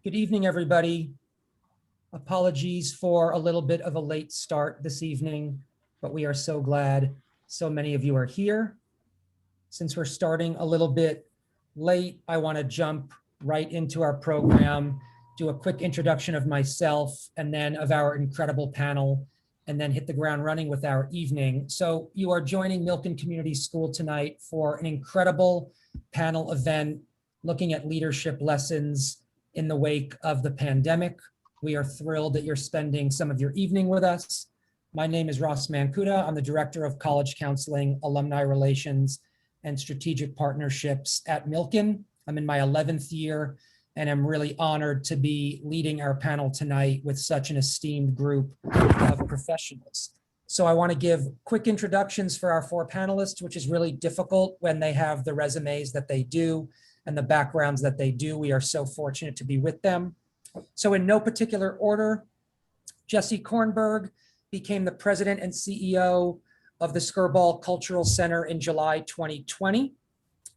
Good evening, everybody. Apologies for a little bit of a late start this evening, but we are so glad so many of you are here. Since we're starting a little bit late, I want to jump right into our program, do a quick introduction of myself and then of our incredible panel, and then hit the ground running with our evening. So you are joining Milken Community School tonight for an incredible panel event looking at leadership lessons in the wake of the pandemic. We are thrilled that you're spending some of your evening with us. My name is Ross Mankuta. I'm the Director of College Counseling, Alumni Relations, and Strategic Partnerships at Milken. I'm in my 11th year, and I'm really honored to be leading our panel tonight with such an esteemed group of professionals. So I want to give quick introductions for our four panelists, which is really difficult when they have the resumes that they do and the backgrounds that they do. We are so fortunate to be with them. So in no particular order, Jessie Kornberg became the president and CEO of the Skirball Cultural Center in July 2020.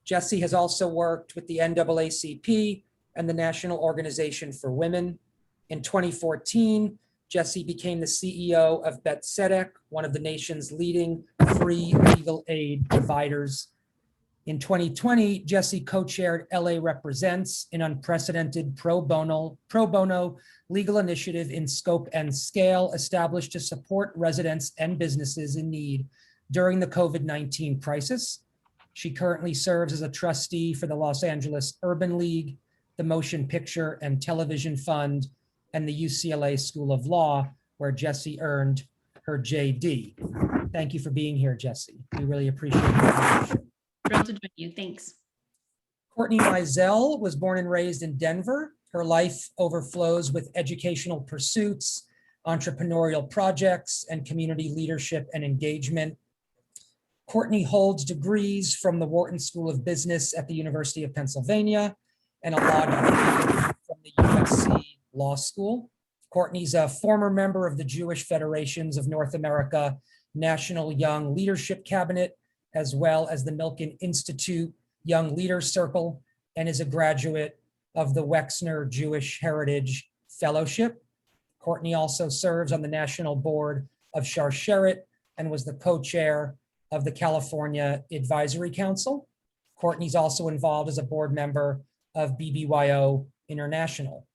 Jessie has also worked with the NAACP and the National Organization for Women. In 2014, Jessie became the CEO of BetSedec, one of the nation's leading free legal aid providers. In 2020, Jessie co-chaired LA Represents, an unprecedented pro bono legal initiative in scope and scale established to support residents and businesses in need during the COVID-19 crisis. She currently serves as a trustee for the Los Angeles Urban League, the Motion Picture and Television Fund, and the UCLA School of Law, where Jessie earned her JD. Thank you for being here, Jessie. We really appreciate your leadership. Thrilled to join you. Thanks. Courtney Mizel was born and raised in Denver. Her life overflows with educational pursuits, entrepreneurial projects, and community leadership and engagement. Courtney holds degrees from the Wharton School of Business at the University of Pennsylvania and a law degree from the USC Law School. Courtney's a former member of the Jewish Federations of North America National Young Leadership Cabinet, as well as the Milken Institute Young Leaders Circle, and is a graduate of the Wexner Jewish Heritage Fellowship. Courtney also serves on the National Board of Sharsheret and was the co-chair of the California Advisory Council. Courtney's also involved as a board member of BBYO International.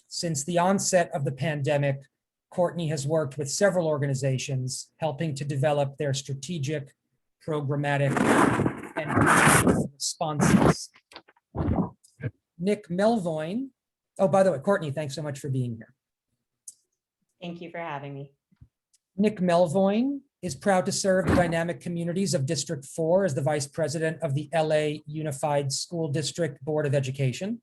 Since the onset of the pandemic, Courtney has worked with several organizations helping to develop their strategic, programmatic, and responses. Nick Melvoin. Oh, by the way, Courtney, thanks so much for being here. Thank you for having me. Nick Melvoin is proud to serve the dynamic communities of District 4 as the Vice President of the LA Unified School District Board of Education.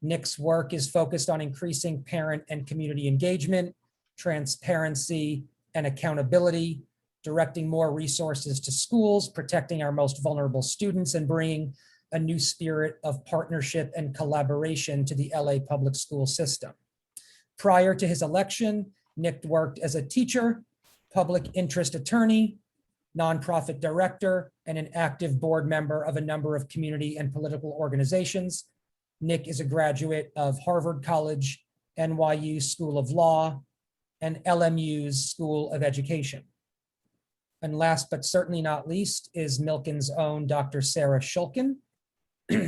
Nick's work is focused on increasing parent and community engagement, transparency, and accountability, directing more resources to schools, protecting our most vulnerable students, and bringing a new spirit of partnership and collaboration to the LA public school system. Prior to his election, Nick worked as a teacher, public interest attorney, nonprofit director, and an active board member of a number of community and political organizations. Nick is a graduate of Harvard College, NYU School of Law, and LMU's School of Education. And last but certainly not least is Milken's own Dr. Sarah Shulkind.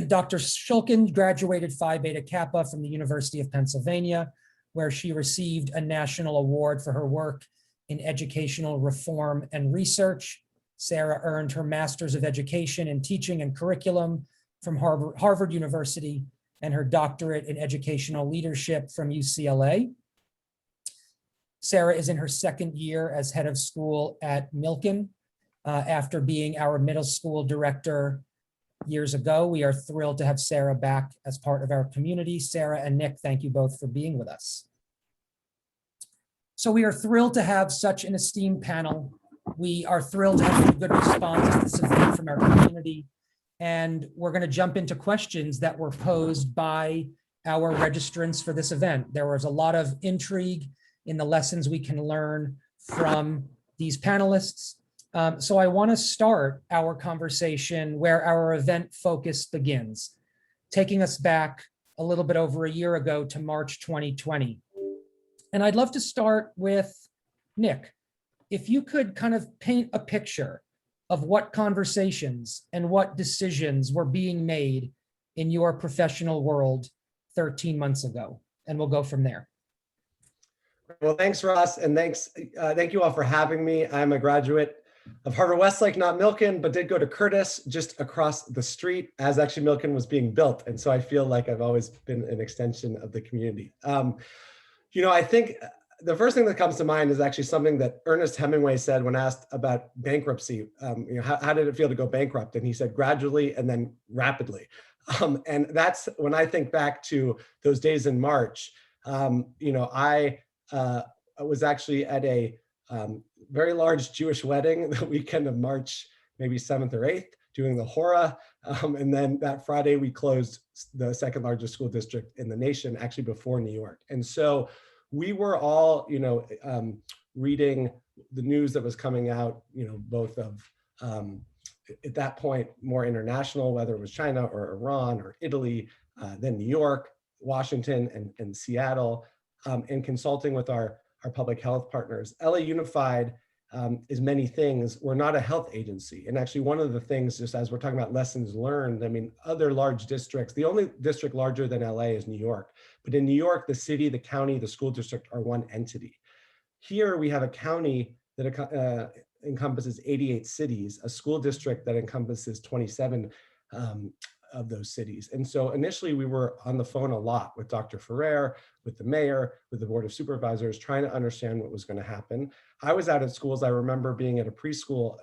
Dr. Shulkind graduated Phi Beta Kappa from the University of Pennsylvania, where she received a national award for her work in educational reform and research. Sarah earned her Master's of Education in Teaching and Curriculum from Harvard University and her doctorate in educational leadership from UCLA. Sarah is in her second year as head of school at Milken after being our middle school director years ago. We are thrilled to have Sarah back as part of our community. Sarah and Nick, thank you both for being with us. So we are thrilled to have such an esteemed panel. We are thrilled to have a good response to this event from our community. And we're going to jump into questions that were posed by our registrants for this event. There was a lot of intrigue in the lessons we can learn from these panelists. So I want to start our conversation where our event focus begins, taking us back a little bit over a year ago to March 2020. And I'd love to start with Nick. If you could kind of paint a picture of what conversations and what decisions were being made in your professional world 13 months ago, and we'll go from there. Well, thanks, Ross, and thank you all for having me. I'm a graduate of Harvard Westlake, not Milken, but did go to Curtis just across the street as actually Milken was being built. And so I feel like I've always been an extension of the community. I think the first thing that comes to mind is actually something that Ernest Hemingway said when asked about bankruptcy. How did it feel to go bankrupt? And he said, gradually and then rapidly. And that's when I think back to those days in March. I was actually at a very large Jewish wedding the weekend of March, maybe 7th or 8th, doing the Hora. And then that Friday, we closed the second largest school district in the nation, actually before New York. And so we were all, reading the news that was coming out, both of, at that point, more international, whether it was China or Iran or Italy, then New York, Washington, and Seattle, and consulting with our public health partners. LA Unified is many things. We're not a health agency. And actually one of the things, just as we're talking about lessons learned, other large districts, the only district larger than LA is New York. But in New York, the city, the county, the school district are one entity. Here we have a county that encompasses 88 cities, a school district that encompasses 27 of those cities. And so initially we were on the phone a lot with Dr. Ferrer, with the mayor, with the board of supervisors, trying to understand what was going to happen. I was out at schools. I remember being at a preschool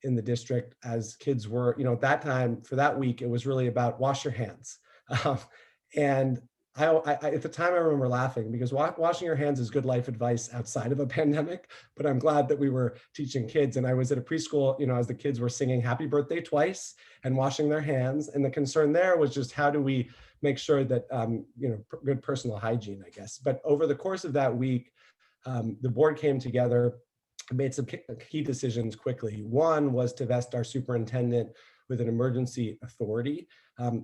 in the district as kids were, at that time, for that week, it was really about wash your hands. And I, at the time, I remember laughing because washing your hands is good life advice outside of a pandemic, but I'm glad that we were teaching kids. And I was at a preschool, as the kids were singing happy birthday twice and washing their hands. And the concern there was just how do we make sure that, good personal hygiene, I guess. But over the course of that week, the board came together, made some key decisions quickly. One was to vest our superintendent with an emergency authority.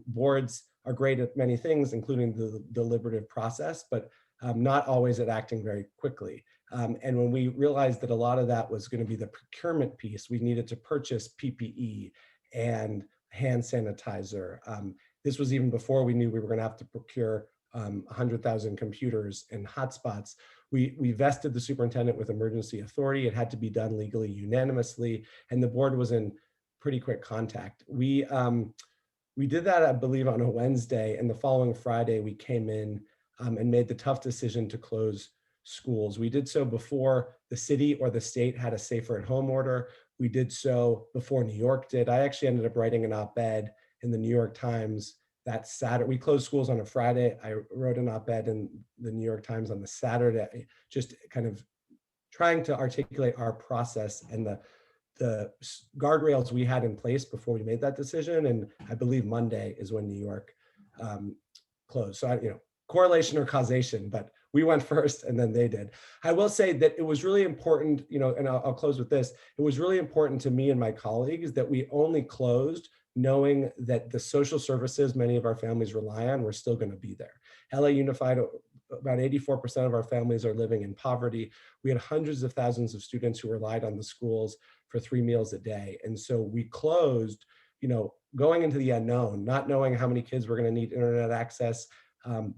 Boards are great at many things, including the deliberative process, but not always at acting very quickly. And when we realized that a lot of that was going to be the procurement piece, we needed to purchase PPE and hand sanitizer. This was even before we knew we were going to have to procure 100,000 computers and hotspots. We vested the superintendent with emergency authority. It had to be done legally, unanimously, and the board was in pretty quick contact. We did that, I believe, on a Wednesday, and the following Friday, we came in and made the tough decision to close schools. We did so before the city or the state had a safer at home order. We did so before New York did. I actually ended up writing an op-ed in the New York Times that Saturday. We closed schools on a Friday. I wrote an op-ed in the New York Times on the Saturday, just kind of trying to articulate our process and the guardrails we had in place before we made that decision. And I believe Monday is when New York closed. So, correlation or causation, but we went first and then they did. I will say that it was really important, and I'll close with this. It was really important to me and my colleagues that we only closed knowing that the social services many of our families rely on were still going to be there. LA Unified, about 84% of our families are living in poverty. We had hundreds of thousands of students who relied on the schools for 3 meals a day. And so we closed, going into the unknown, not knowing how many kids were going to need internet access,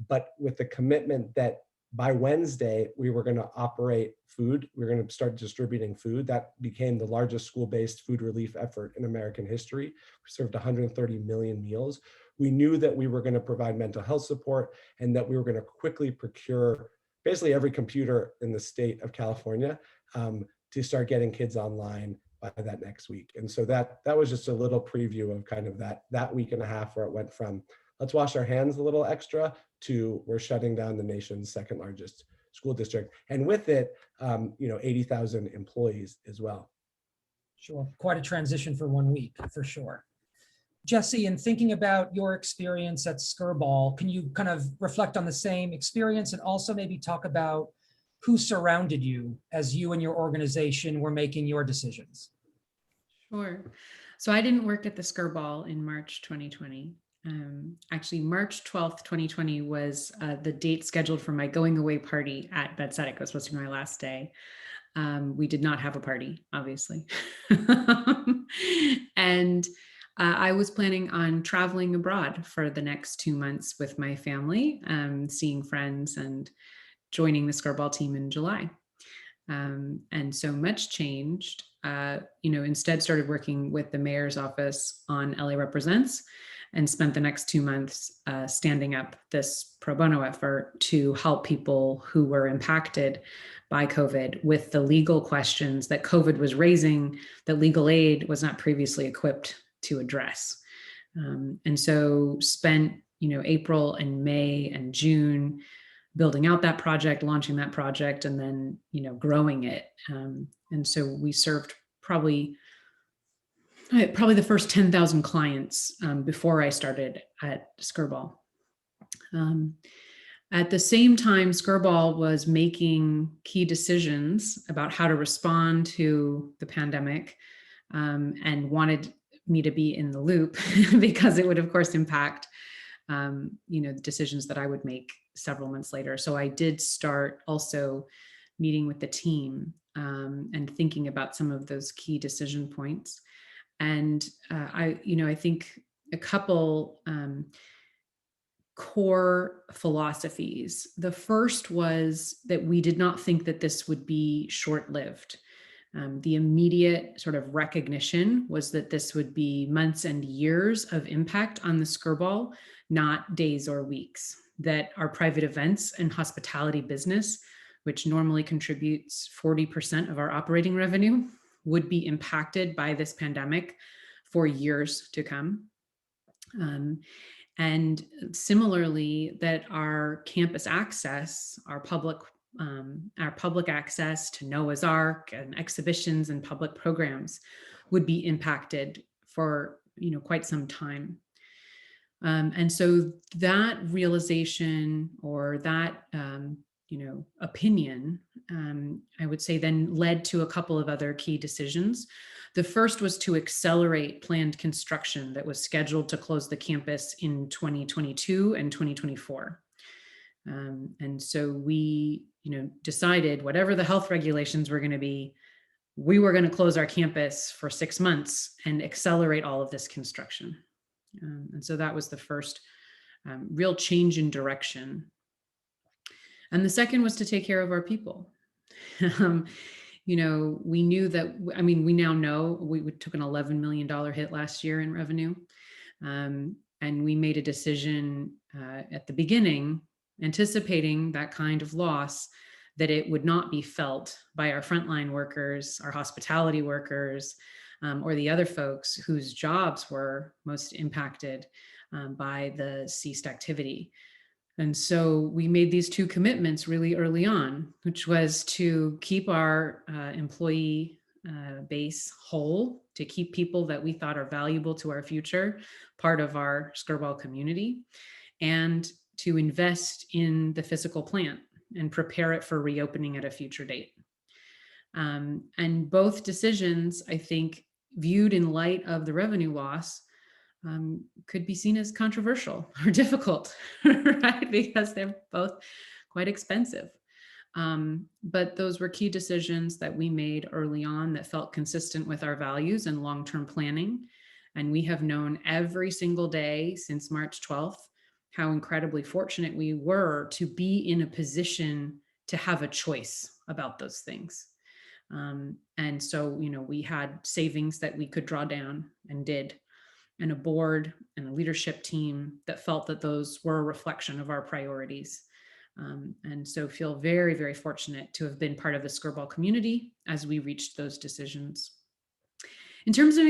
but with the commitment that by Wednesday, we were going to operate food. We were going to start distributing food. That became the largest school-based food relief effort in American history. We served 130 million meals. We knew that we were going to provide mental health support and that we were going to quickly procure basically every computer in the state of California to start getting kids online by that next week. And so that was just a little preview of kind of that week and a half where it went from let's wash our hands a little extra to we're shutting down the nation's second largest school district. And with it, 80,000 employees as well. Sure, quite a transition for 1 week, for sure. Jessie, in thinking about your experience at Skirball, can you kind of reflect on the same experience and also maybe talk about who surrounded you as you and your organization were making your decisions? Sure. So I didn't work at the Skirball in March 2020. Actually, March 12th, 2020 was the date scheduled for my going away party at Bedside. It was supposed to be my last day. We did not have a party, obviously. And I was planning on traveling abroad for the next 2 months with my family, seeing friends and joining the Skirball team in July. And so much changed. Instead started working with the mayor's office on LA Represents and spent the next 2 months standing up this pro bono effort to help people who were impacted by COVID with the legal questions that COVID was raising that legal aid was not previously equipped to address. And so spent, April and May and June building out that project, launching that project, and then, growing it. And so we served probably the first 10,000 clients before I started at Skirball. At the same time, Skirball was making key decisions about how to respond to the pandemic, and wanted me to be in the loop because it would, of course, impact the decisions that I would make several months later. So I did start also meeting with the team and thinking about some of those key decision points. And I think a couple core philosophies. The first was that we did not think that this would be short-lived. The immediate sort of recognition was that this would be months and years of impact on the Skirball, not days or weeks. That our private events and hospitality business, which normally contributes 40% of our operating revenue, would be impacted by this pandemic for years to come. And similarly, that our campus access, our public access to Noah's Ark and exhibitions and public programs would be impacted for quite some time. And so that realization or that opinion, I would say, then led to a couple of other key decisions. The first was to accelerate planned construction that was scheduled to close the campus in 2022 and 2024. And so we, decided whatever the health regulations were going to be, we were going to close our campus for 6 months and accelerate all of this construction. And so that was the first real change in direction. And the second was to take care of our people. We knew that, we now know we took an $11 million hit last year in revenue. And we made a decision at the beginning, anticipating that kind of loss, that it would not be felt by our frontline workers, our hospitality workers, or the other folks whose jobs were most impacted by the ceased activity. And so we made these two commitments really early on, which was to keep our employee base whole, to keep people that we thought are valuable to our future, part of our Skirball community, and to invest in the physical plant and prepare it for reopening at a future date. And both decisions, I think, viewed in light of the revenue loss, could be seen as controversial or difficult, right? Because they're both quite expensive. But those were key decisions that we made early on that felt consistent with our values and long-term planning. And we have known every single day since March 12th how incredibly fortunate we were to be in a position to have a choice about those things. And so, we had savings that we could draw down and did, and a board and a leadership team that felt that those were a reflection of our priorities. And so feel very, very fortunate to have been part of the Skirball community as we reached those decisions. In terms of,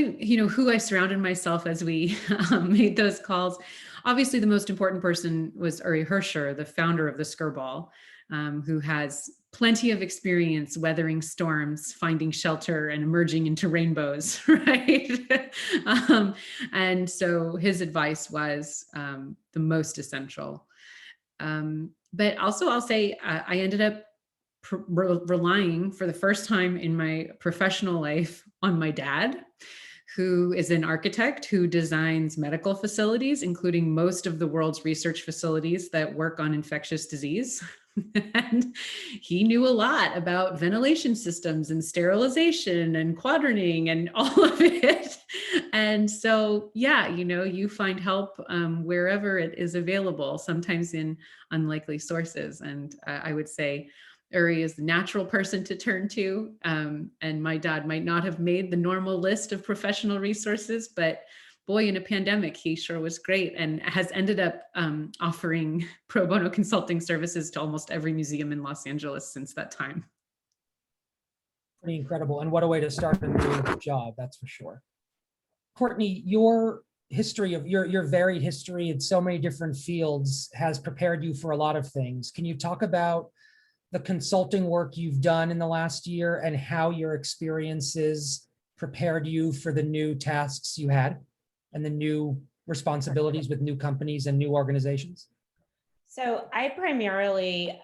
who I surrounded myself as we made those calls, obviously the most important person was Uri Hersher, the founder of the Skirball, who has plenty of experience weathering storms, finding shelter, and emerging into rainbows, right? And so his advice was the most essential. But also I'll say I ended up relying for the first time in my professional life on my dad, who is an architect who designs medical facilities, including most of the world's research facilities that work on infectious disease. And he knew a lot about ventilation systems and sterilization and quadrant and all of it. And so, yeah, you find help wherever it is available, sometimes in unlikely sources. And I would say Uri is the natural person to turn to. And my dad might not have made the normal list of professional resources, but boy, in a pandemic, he sure was great and has ended up offering pro bono consulting services to almost every museum in Los Angeles since that time. Pretty incredible. And what a way to start a new job, that's for sure. Courtney, your history of your varied history in so many different fields has prepared you for a lot of things. Can you talk about the consulting work you've done in the last year and how your experiences prepared you for the new tasks you had and the new responsibilities with new companies and new organizations? So I primarily,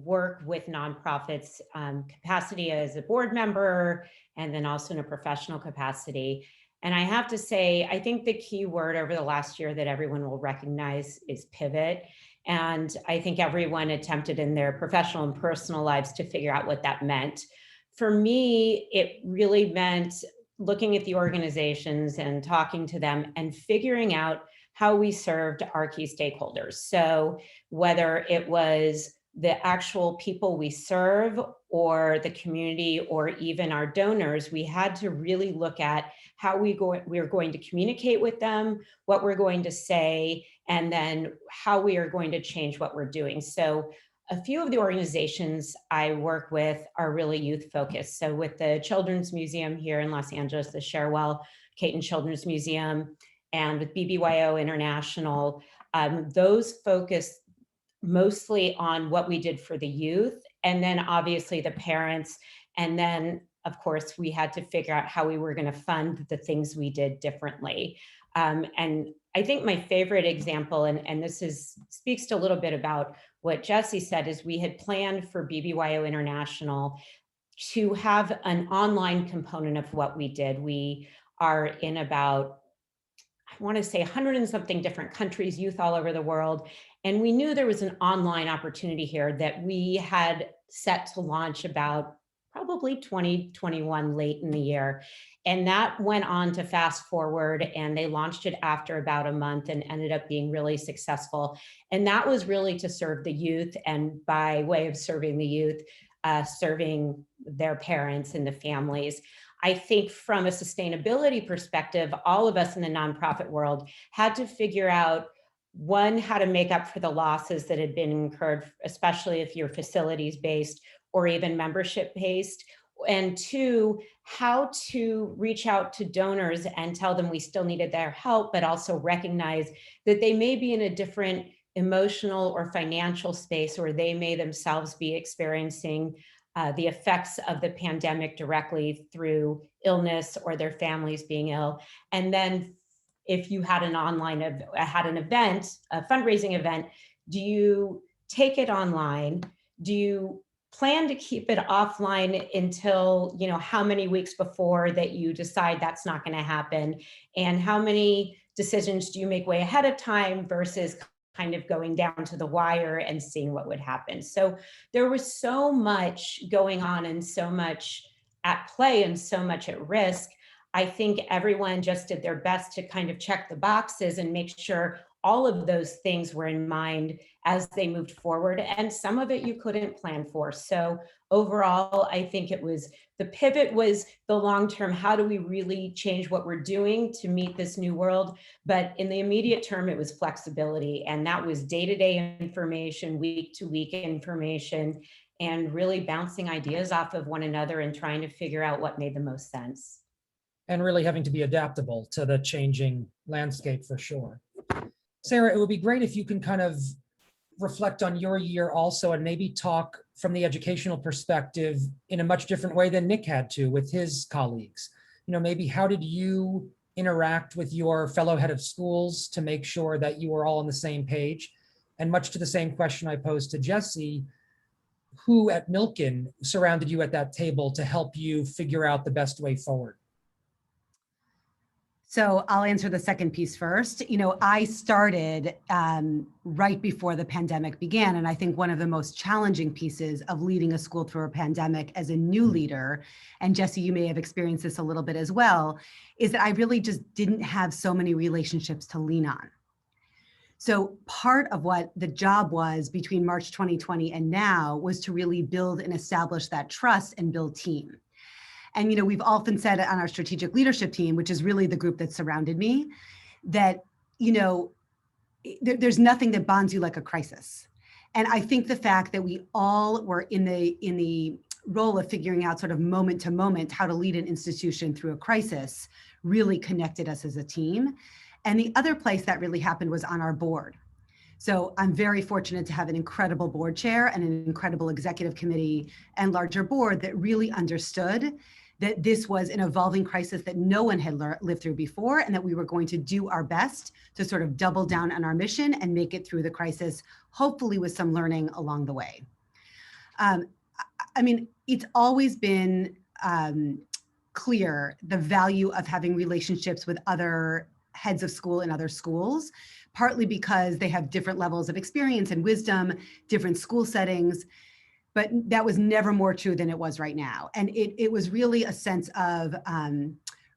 work with nonprofits, capacity as a board member, and then also in a professional capacity. And I have to say, I think the key word over the last year that everyone will recognize is pivot. And I think everyone attempted in their professional and personal lives to figure out what that meant. For me, it really meant looking at the organizations and talking to them and figuring out how we served our key stakeholders. So whether it was the actual people we serve or the community or even our donors, we had to really look at how we're going to communicate with them, what we're going to say, and then how we are going to change what we're doing. So a few of the organizations I work with are really youth focused. So with the Children's Museum here in Los Angeles, the Cherwell Caton Children's Museum, and with BBYO International, those focus mostly on what we did for the youth, and then obviously the parents. And then, of course, we had to figure out how we were going to fund the things we did differently. And I think my favorite example, and this speaks to a little bit about what Jessie said, is we had planned for BBYO International to have an online component of what we did. We are in about, I want to say 100 and something different countries, youth all over the world. And we knew there was an online opportunity here that we had set to launch about probably 2021 late in the year. And that went on to fast forward, and they launched it after about a month and ended up being really successful. And that was really to serve the youth, and by way of serving the youth, serving their parents and the families. I think from a sustainability perspective, all of us in the nonprofit world had to figure out, one, how to make up for the losses that had been incurred, especially if you're facilities based or even membership based, and two, how to reach out to donors and tell them we still needed their help, but also recognize that they may be in a different emotional or financial space, or they may themselves be experiencing the effects of the pandemic directly through illness or their families being ill. And then if you had an event, a fundraising event, do you take it online? Do you plan to keep it offline until, how many weeks before that you decide that's not going to happen? And how many decisions do you make way ahead of time versus kind of going down to the wire and seeing what would happen? So there was so much going on and so much at play and so much at risk. I think everyone just did their best to kind of check the boxes and make sure all of those things were in mind as they moved forward. And some of it you couldn't plan for. So overall, I think the pivot was the long-term, how do we really change what we're doing to meet this new world? But in the immediate term, it was flexibility. And that was day-to-day information, week-to-week information, and really bouncing ideas off of one another and trying to figure out what made the most sense. And really having to be adaptable to the changing landscape for sure. Sarah, it would be great if you can kind of reflect on your year also and maybe talk from the educational perspective in a much different way than Nick had to with his colleagues. Maybe how did you interact with your fellow head of schools to make sure that you were all on the same page? And much to the same question I posed to Jessie, who at Milken surrounded you at that table to help you figure out the best way forward? So I'll answer the second piece first. You know, I started right before the pandemic began. And I think one of the most challenging pieces of leading a school through a pandemic as a new leader, and Jessie, you may have experienced this a little bit as well, is that I really just didn't have so many relationships to lean on. So part of what the job was between March 2020 and now was to really build and establish that trust and build team. And, you know, we've often said on our strategic leadership team, which is really the group that surrounded me, that, you know, there's nothing that bonds you like a crisis. And I think the fact that we all were in the role of figuring out sort of moment to moment how to lead an institution through a crisis really connected us as a team. And the other place that really happened was on our board. So I'm very fortunate to have an incredible board chair and an incredible executive committee and larger board that really understood that this was an evolving crisis that no one had lived through before, and that we were going to do our best to sort of double down on our mission and make it through the crisis, hopefully with some learning along the way. I mean, it's always been clear the value of having relationships with other heads of school in other schools, partly because they have different levels of experience and wisdom, different school settings, but that was never more true than it was right now. And it was really a sense of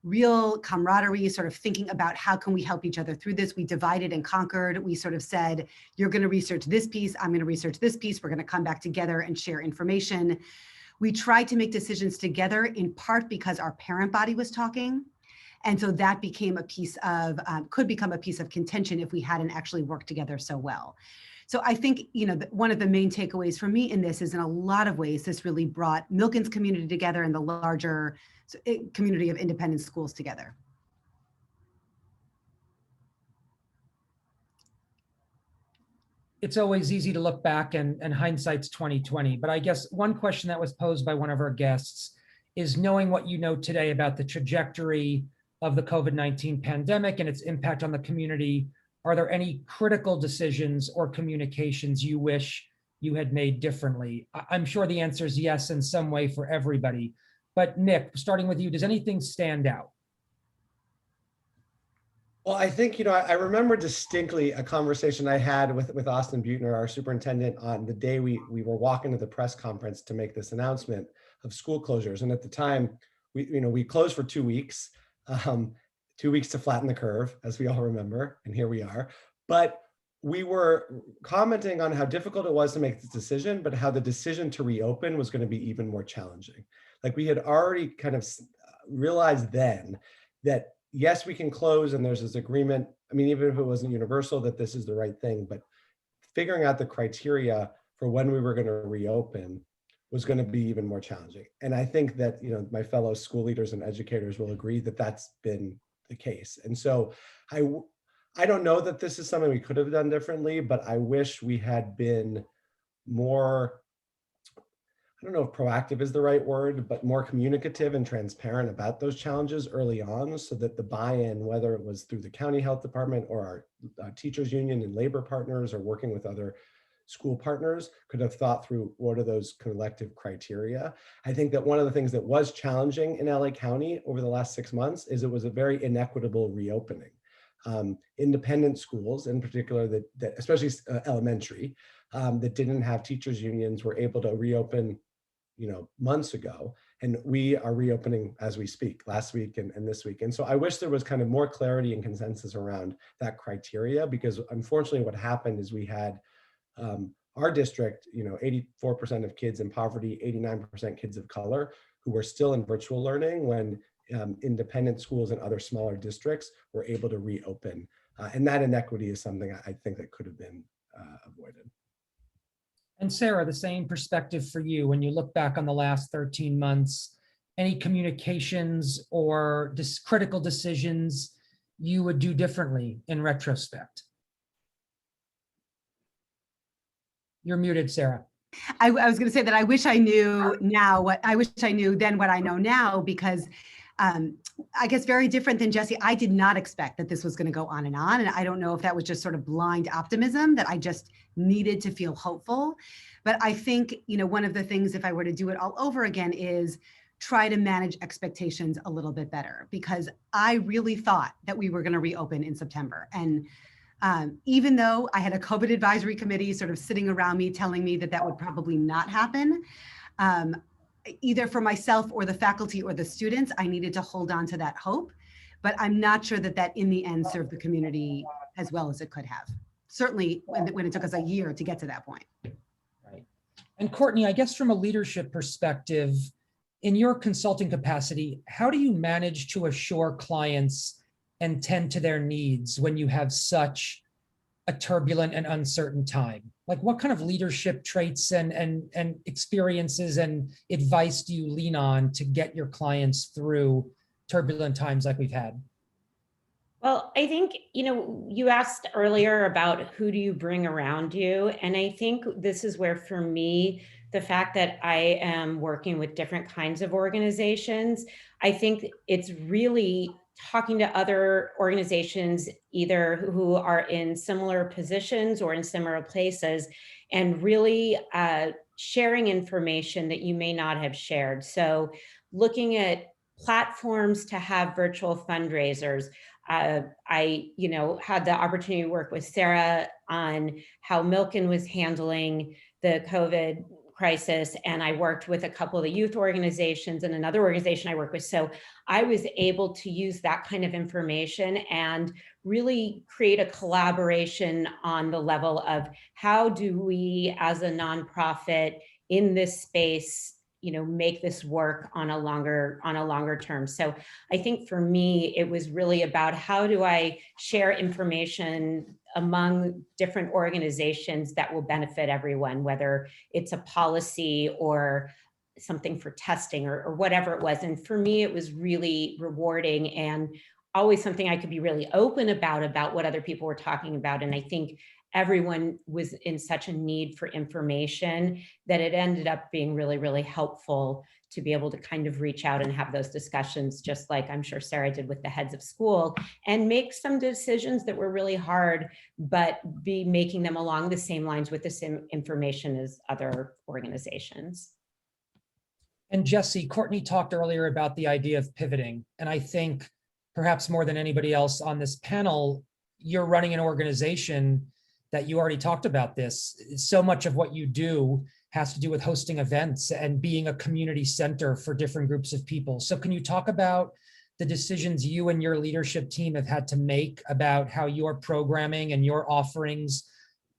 real camaraderie, sort of thinking about how can we help each other through this. We divided and conquered. We sort of said, you're going to research this piece, I'm going to research this piece, we're going to come back together and share information. We tried to make decisions together, in part because our parent body was talking. And so that became a piece of, could become a piece of contention if we hadn't actually worked together so well. So I think, you know, one of the main takeaways for me in this is, in a lot of ways, this really brought Milken's community together and the larger community of independent schools together. It's always easy to look back and hindsight's 2020. But I guess one question that was posed by one of our guests is, knowing what you know today about the trajectory of the COVID-19 pandemic and its impact on the community, are there any critical decisions or communications you wish you had made differently? I'm sure the answer is yes in some way for everybody. But Nick, starting with you, does anything stand out? Well, I think, you know, I remember distinctly a conversation I had with Austin Butner, our superintendent, on the day we were walking to the press conference to make this announcement of school closures. And at the time, we closed for 2 weeks. 2 weeks to flatten the curve, as we all remember, and here we are. But we were commenting on how difficult it was to make this decision, but how the decision to reopen was going to be even more challenging. Like, we had already kind of realized then that, yes, we can close, and there's this agreement. I mean, even if it wasn't universal, that this is the right thing, but figuring out the criteria for when we were going to reopen was going to be even more challenging. And I think that, you know, my fellow school leaders and educators will agree that that's been the case. And so I don't know that this is something we could have done differently, but I wish we had been more, I don't know if proactive is the right word, but more communicative and transparent about those challenges early on, so that the buy-in, whether it was through the county health department or our teachers union and labor partners, or working with other school partners, could have thought through what are those collective criteria. I think that one of the things that was challenging in LA County over the last 6 months is it was a very inequitable reopening. Independent schools in particular, that especially elementary, that didn't have teachers unions, were able to reopen, you know, months ago. And we are reopening as we speak, last week and this week. And so I wish there was kind of more clarity and consensus around that criteria, because unfortunately what happened is we had our district, you know, 84% of kids in poverty, 89% kids of color, who were still in virtual learning when independent schools and other smaller districts were able to reopen. And that inequity is something I think that could have been avoided. And Sarah, the same perspective for you. When you look back on the last 13 months, any communications or critical decisions you would do differently in retrospect? You're muted, Sarah. I was going to say that I wish I knew now what I wish I knew then what I know now, because I guess very different than Jessie. I did not expect that this was going to go on. And I don't know if that was just sort of blind optimism, that I just needed to feel hopeful. But I think, you know, one of the things, if I were to do it all over again, is try to manage expectations a little bit better, because I really thought that we were going to reopen in September. And even though I had a COVID advisory committee sort of sitting around me telling me that that would probably not happen, either for myself or the faculty or the students, I needed to hold on to that hope. But I'm not sure that that in the end served the community as well as it could have. Certainly when it took us a year to get to that point. Right. And Courtney, I guess from a leadership perspective, in your consulting capacity, how do you manage to assure clients and tend to their needs when you have such a turbulent and uncertain time? Like, what kind of leadership traits and experiences and advice do you lean on to get your clients through turbulent times like we've had? Well, I think, you asked earlier about who do you bring around you. And I think this is where, for me, the fact that I am working with different kinds of organizations, I think it's really talking to other organizations, either who are in similar positions or in similar places, and really sharing information that you may not have shared. So looking at platforms to have virtual fundraisers. I had the opportunity to work with Sarah on how Milken was handling the COVID crisis, and I worked with a couple of the youth organizations and another organization I work with. So I was able to use that kind of information and really create a collaboration on the level of how do we, as a nonprofit in this space, make this work on a longer term. So I think for me, it was really about how do I share information among different organizations that will benefit everyone, whether it's a policy or something for testing or whatever it was. And for me, it was really rewarding and always something I could be really open about what other people were talking about. And I think everyone was in such a need for information that it ended up being really, really helpful to be able to kind of reach out and have those discussions, just like I'm sure Sarah did with the heads of school, and make some decisions that were really hard, but be making them along the same lines with the same information as other organizations. And Jessie, Courtney talked earlier about the idea of pivoting. And I think perhaps more than anybody else on this panel, you're running an organization that you already talked about this. So much of what you do has to do with hosting events and being a community center for different groups of people. So can you talk about the decisions you and your leadership team have had to make about how your programming and your offerings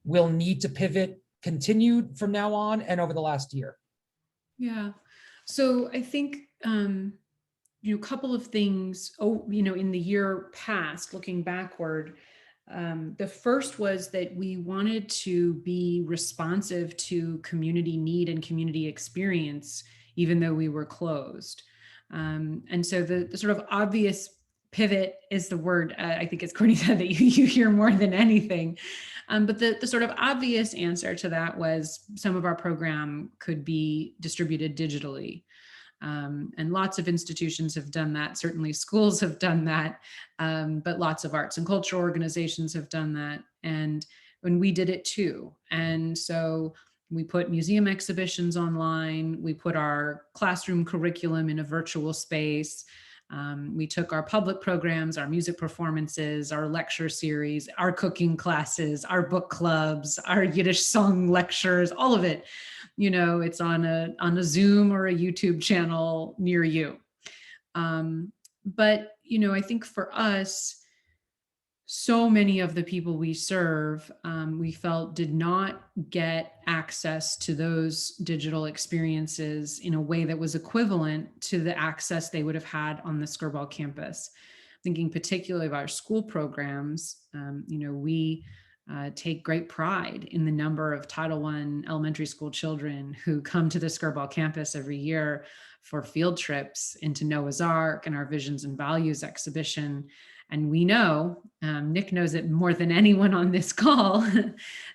will need to pivot, continued from now on and over the last year? Yeah. So I think, a couple of things, in the year past, looking backward, the first was that we wanted to be responsive to community need and community experience, even though we were closed. And so the sort of obvious pivot is the word, I think as Courtney said, that you hear more than anything. But the sort of obvious answer to that was some of our program could be distributed digitally. And lots of institutions have done that. Certainly schools have done that, but lots of arts and culture organizations have done that. And when we did it too. And so we put museum exhibitions online, we put our classroom curriculum in a virtual space. We took our public programs, our music performances, our lecture series, our cooking classes, our book clubs, our Yiddish song lectures, all of it. It's on a Zoom or a YouTube channel near you. But I think for us, so many of the people we serve, we felt did not get access to those digital experiences in a way that was equivalent to the access they would have had on the Skirball campus. Thinking particularly of our school programs, we take great pride in the number of Title I elementary school children who come to the Skirball campus every year for field trips into Noah's Ark and our Visions and Values exhibition. And we know, Nick knows it more than anyone on this call,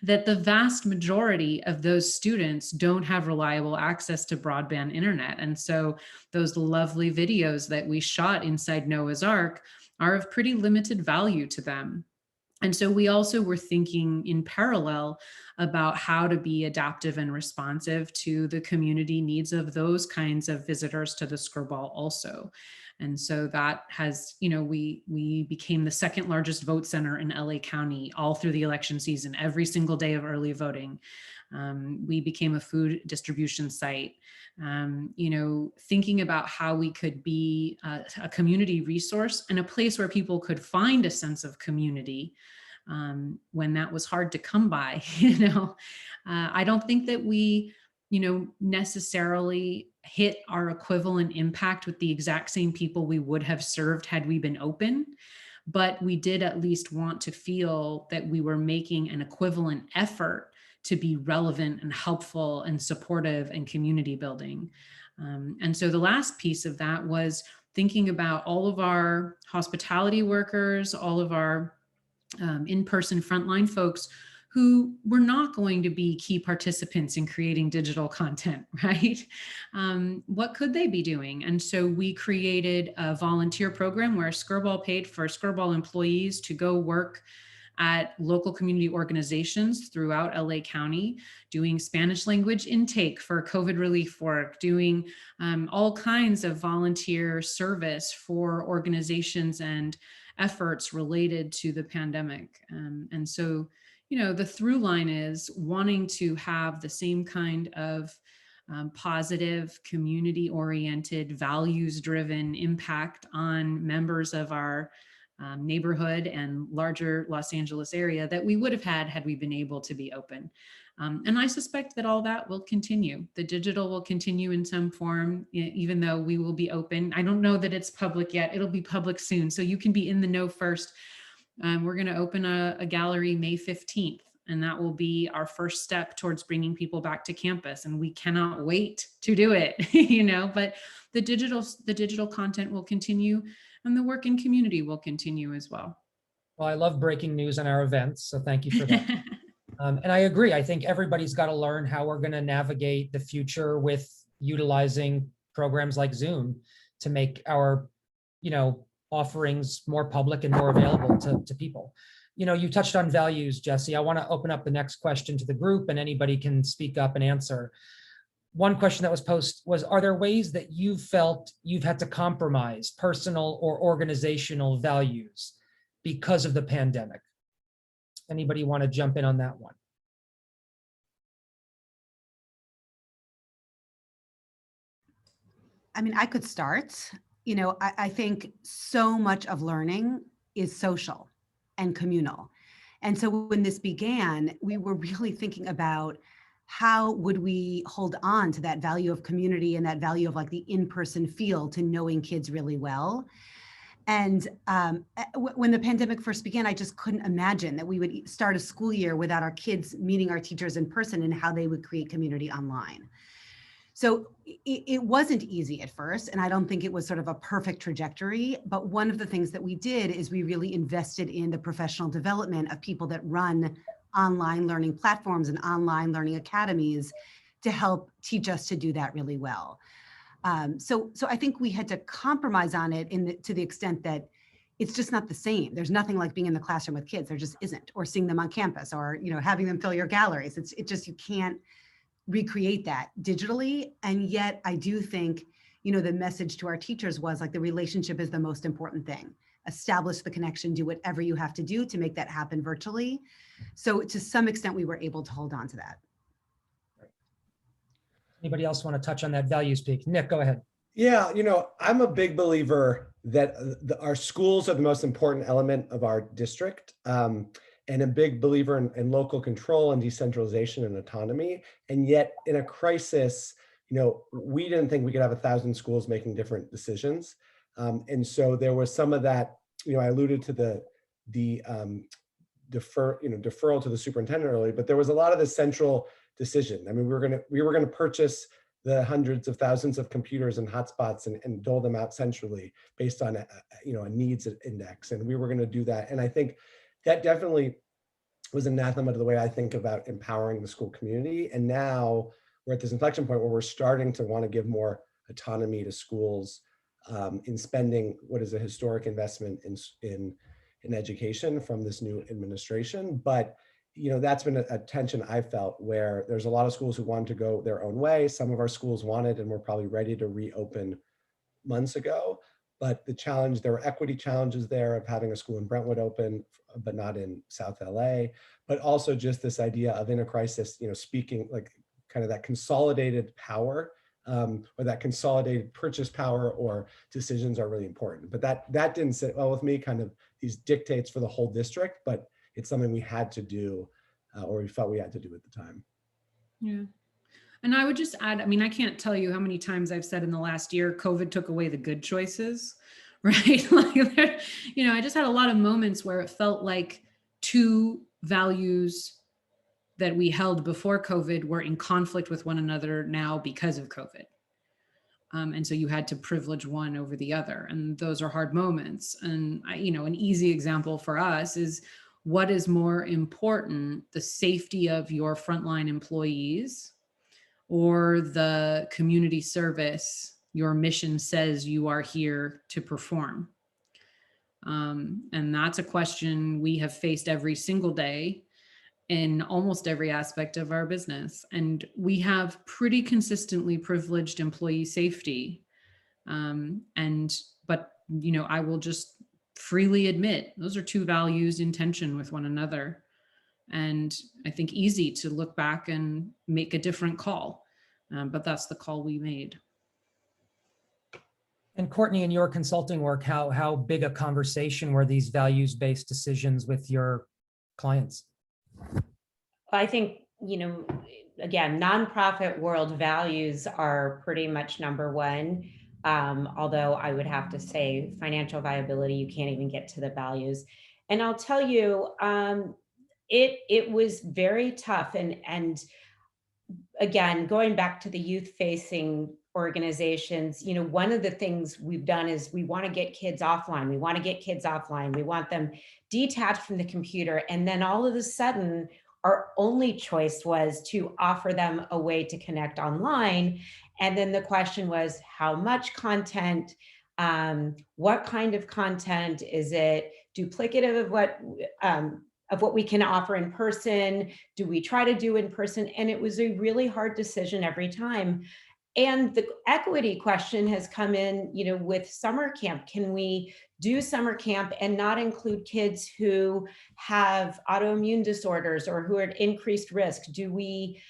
that the vast majority of those students don't have reliable access to broadband internet. And so those lovely videos that we shot inside Noah's Ark are of pretty limited value to them. And so we also were thinking in parallel about how to be adaptive and responsive to the community needs of those kinds of visitors to the Skirball also. And so that has, we became the second largest vote center in LA County all through the election season, every single day of early voting. We became a food distribution site. Thinking about how we could be a community resource and a place where people could find a sense of community when that was hard to come by. I don't think that we, necessarily hit our equivalent impact with the exact same people we would have served had we been open. But we did at least want to feel that we were making an equivalent effort to be relevant and helpful and supportive and community building. And so the last piece of that was thinking about all of our hospitality workers, all of our in-person frontline folks who were not going to be key participants in creating digital content, right? What could they be doing? And so we created a volunteer program where Skirball paid for Skirball employees to go work at local community organizations throughout LA County, doing Spanish language intake for COVID relief work, doing all kinds of volunteer service for organizations and efforts related to the pandemic. And so, the through line is wanting to have the same kind of positive, community-oriented, values-driven impact on members of our neighborhood and larger Los Angeles area that we would have had we been able to be open. And I suspect that all that will continue. The digital will continue in some form, even though we will be open. I don't know that it's public yet. It'll be public soon. So you can be in the know first. We're going to open a gallery May 15th, and that will be our first step towards bringing people back to campus. And we cannot wait to do it, but the digital content will continue, and the work in community will continue as well. Well, I love breaking news on our events, so thank you for that. And I agree. I think everybody's got to learn how we're going to navigate the future with utilizing programs like Zoom to make our, offerings more public and more available to people. You touched on values, Jessie. I want to open up the next question to the group, and anybody can speak up and answer. One question that was posed was, are there ways that you've felt you've had to compromise personal or organizational values because of the pandemic? Anybody want to jump in on that one? I mean, I could start. I think so much of learning is social and communal. And so when this began, we were really thinking about how would we hold on to that value of community and that value of like the in-person feel to knowing kids really well. And when the pandemic first began, I just couldn't imagine that we would start a school year without our kids meeting our teachers in person and how they would create community online. So it wasn't easy at first, and I don't think it was sort of a perfect trajectory, but one of the things that we did is we really invested in the professional development of people that run online learning platforms and online learning academies to help teach us to do that really well. So I think we had to compromise on it to the extent that it's just not the same. There's nothing like being in the classroom with kids. There just isn't, or seeing them on campus, or having them fill your galleries. It just, you can't recreate that digitally. And yet I do think, the message to our teachers was like the relationship is the most important thing. Establish the connection, do whatever you have to do to make that happen virtually. So to some extent, we were able to hold on to that. Anybody else want to touch on that value speak? Nick, go ahead. Yeah, I'm a big believer that our schools are the most important element of our district. And a big believer in local control and decentralization and autonomy. And yet in a crisis, we didn't think we could have 1,000 schools making different decisions. And so there was some of that, I alluded to the deferral to the superintendent earlier, but there was a lot of the central decision. I mean, we were gonna purchase the hundreds of thousands of computers and hotspots and dole them out centrally based on a needs index. And we were gonna do that. And I think that definitely was anathema to the way I think about empowering the school community. And now we're at this inflection point where we're starting to want to give more autonomy to schools in spending what is a historic investment in in education from this new administration. But that's been a tension I felt, where there's a lot of schools who wanted to go their own way. Some of our schools wanted and were probably ready to reopen months ago. But the challenge, there were equity challenges there of having a school in Brentwood open, but not in South LA. But also just this idea of, in a crisis, speaking like kind of that consolidated power, or that consolidated purchase power or decisions are really important. But that didn't sit well with me, kind of these dictates for the whole district, but it's something we had to do, or we felt we had to do at the time. Yeah. And I would just add, I mean, I can't tell you how many times I've said in the last year, COVID took away the good choices, right? Like, I just had a lot of moments where it felt like two values that we held before COVID were in conflict with one another now because of COVID. And so you had to privilege one over the other. And those are hard moments. And, an easy example for us is, what is more important, the safety of your frontline employees or the community service your mission says you are here to perform? And that's a question we have faced every single day in almost every aspect of our business. And we have pretty consistently privileged employee safety. But I will just freely admit, those are two values in tension with one another. And I think easy to look back and make a different call. But that's the call we made. And Courtney, in your consulting work, how big a conversation were these values-based decisions with your clients? I think, again, nonprofit world values are pretty much number one. Although I would have to say financial viability, you can't even get to the values. And I'll tell you, it was very tough. And again, going back to the youth-facing organizations, one of the things we've done is we want to get kids offline. We want to get kids offline. We want them detached from the computer. And then all of a sudden, our only choice was to offer them a way to connect online. And then the question was, how much content, what kind of content? Is it duplicative of what we can offer in person? Do we try to do in person? And it was a really hard decision every time. And the equity question has come in, with summer camp. Can we do summer camp and not include kids who have autoimmune disorders or who are at increased risk? Do we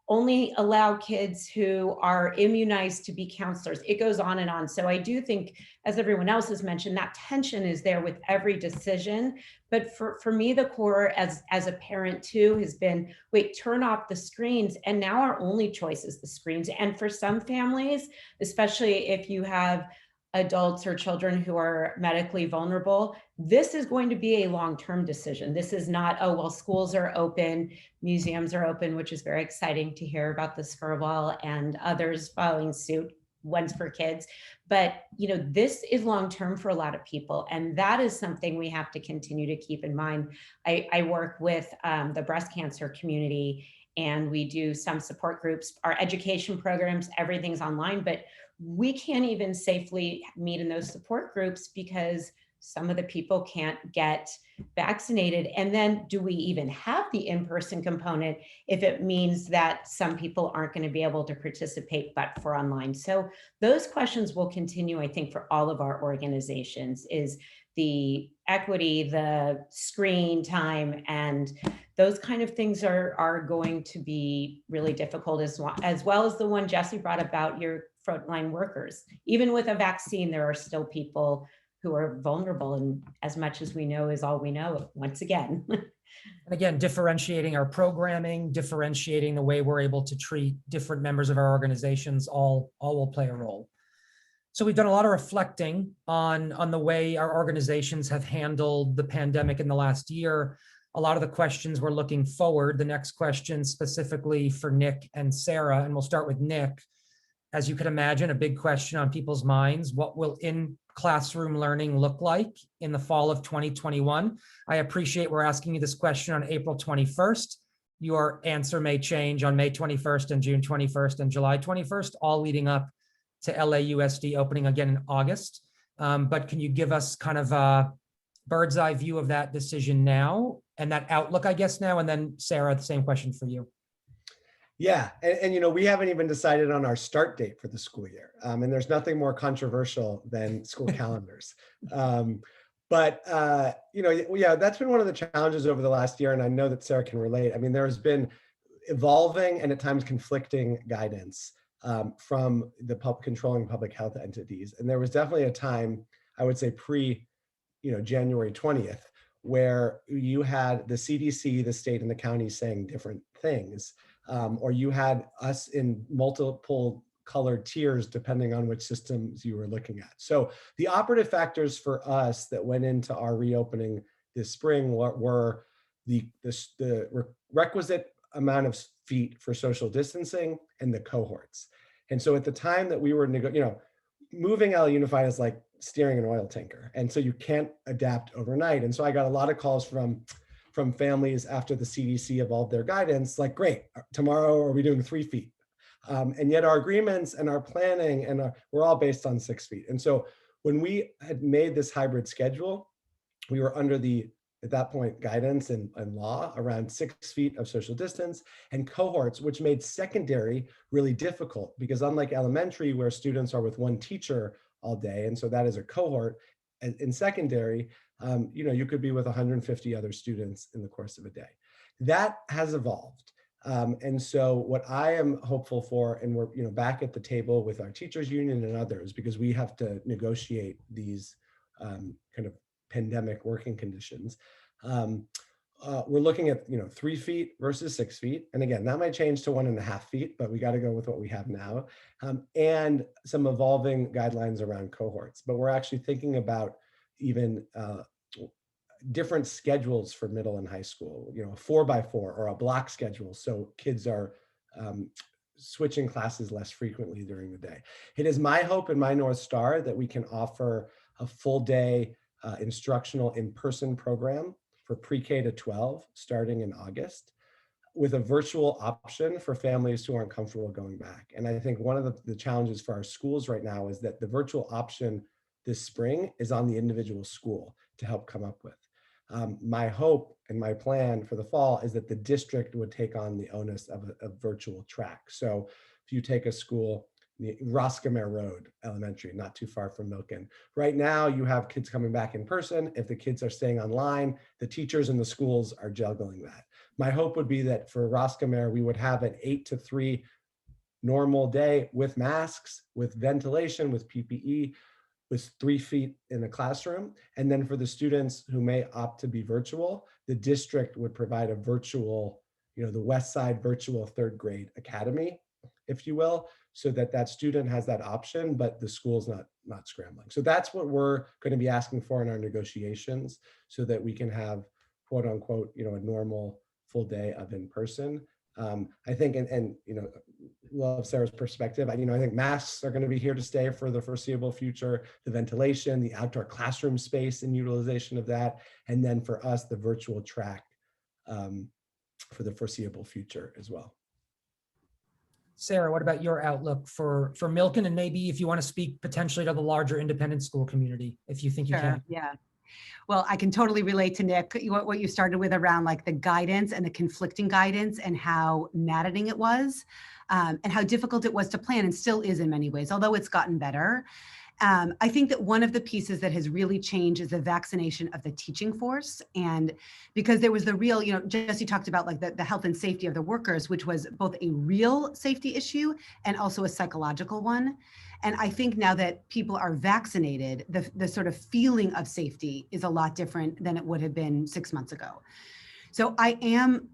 only allow kids who are immunized to be counselors? It goes on and on. So I do think, as everyone else has mentioned, that tension is there with every decision. But for me, the core as a parent too has been, wait, turn off the screens. And now our only choice is the screens. And for some families, especially if you have adults or children who are medically vulnerable, this is going to be a long-term decision. This is not, oh, well, schools are open, museums are open, which is very exciting to hear about the Skirball and others following suit, one's for kids. But, this is long-term for a lot of people. And that is something we have to continue to keep in mind. I work with the breast cancer community, and we do some support groups, our education programs, everything's online, but we can't even safely meet in those support groups because some of the people can't get vaccinated. And then do we even have the in-person component if it means that some people aren't going to be able to participate but for online? So those questions will continue, I think, for all of our organizations, is the equity, the screen time, and those kind of things are going to be really difficult, as well as the one Jessie brought about your frontline workers. Even with a vaccine, there are still people who are vulnerable, and as much as we know is all we know, once again. And again, differentiating our programming, differentiating the way we're able to treat different members of our organizations, all will play a role. So we've done a lot of reflecting on the way our organizations have handled the pandemic in the last year. A lot of the questions we're looking forward. The next question specifically for Nick and Sarah, and we'll start with Nick. As you can imagine, a big question on people's minds: what will in-classroom learning look like in the fall of 2021? I appreciate we're asking you this question on April 21st. Your answer may change on May 21st and June 21st and July 21st, all leading up to LAUSD opening again in August. But can you give us kind of bird's eye view of that decision now and that outlook, I guess, now? And then Sarah, the same question for you. Yeah, and we haven't even decided on our start date for the school year. And there's nothing more controversial than school calendars. But yeah, that's been one of the challenges over the last year. And I know that Sarah can relate. I mean, there has been evolving and at times conflicting guidance from the controlling public health entities. And there was definitely a time, I would say January 20th, where you had the CDC, the state, and the county saying different things. Or you had us in multiple colored tiers depending on which systems you were looking at. So the operative factors for us that went into our reopening this spring were the requisite amount of feet for social distancing and the cohorts. And so at the time that we were moving LA Unified is like steering an oil tanker. And so you can't adapt overnight. And so I got a lot of calls from families after the CDC evolved their guidance, like, great, tomorrow are we doing 3 feet? And yet our agreements and our planning we're all based on 6 feet. And so when we had made this hybrid schedule, we were under at that point, guidance and law around 6 feet of social distance and cohorts, which made secondary really difficult because unlike elementary, where students are with one teacher all day, and so that is a cohort, in secondary, you could be with 150 other students in the course of a day. That has evolved. And so what I am hopeful for, and we're back at the table with our teachers union and others, because we have to negotiate these kind of pandemic working conditions. We're looking at 3 feet versus 6 feet. And again, that might change to 1.5 feet, but we got to go with what we have now. And some evolving guidelines around cohorts. But we're actually thinking about even different schedules for middle and high school, a 4x4 or a block schedule. So kids are switching classes less frequently during the day. It is my hope and my North Star that we can offer a full day instructional in-person program for pre-K to 12 starting in August with a virtual option for families who aren't comfortable going back. And I think one of the challenges for our schools right now is that the virtual option this spring is on the individual school to help come up with. My hope and my plan for the fall is that the district would take on the onus of a virtual track. So if you take a school, Roscommare Road Elementary, not too far from Milken. Right now, you have kids coming back in person. If the kids are staying online, the teachers in the schools are juggling that. My hope would be that for Roscommare, we would have an 8 to 3 normal day with masks, with ventilation, with PPE, with 3 feet in the classroom. And then for the students who may opt to be virtual, the district would provide a virtual, the West Side virtual 3rd grade academy, if you will, so that student has that option, but the school's not scrambling. So that's what we're going to be asking for in our negotiations so that we can have, quote unquote, a normal full day of in-person. I think, and love Sarah's perspective. I think masks are going to be here to stay for the foreseeable future, the ventilation, the outdoor classroom space and utilization of that. And then for us, the virtual track for the foreseeable future as well. Sarah, what about your outlook for Milken? And maybe if you want to speak potentially to the larger independent school community, if you think you can. Yeah. Well, I can totally relate to Nick, what you started with around like the guidance and the conflicting guidance and how maddening it was and how difficult it was to plan and still is in many ways, although it's gotten better. I think that one of the pieces that has really changed is the vaccination of the teaching force. And because there was the real, Jessie talked about like the health and safety of the workers, which was both a real safety issue and also a psychological one. And I think now that people are vaccinated, the sort of feeling of safety is a lot different than it would have been 6 months ago. So I am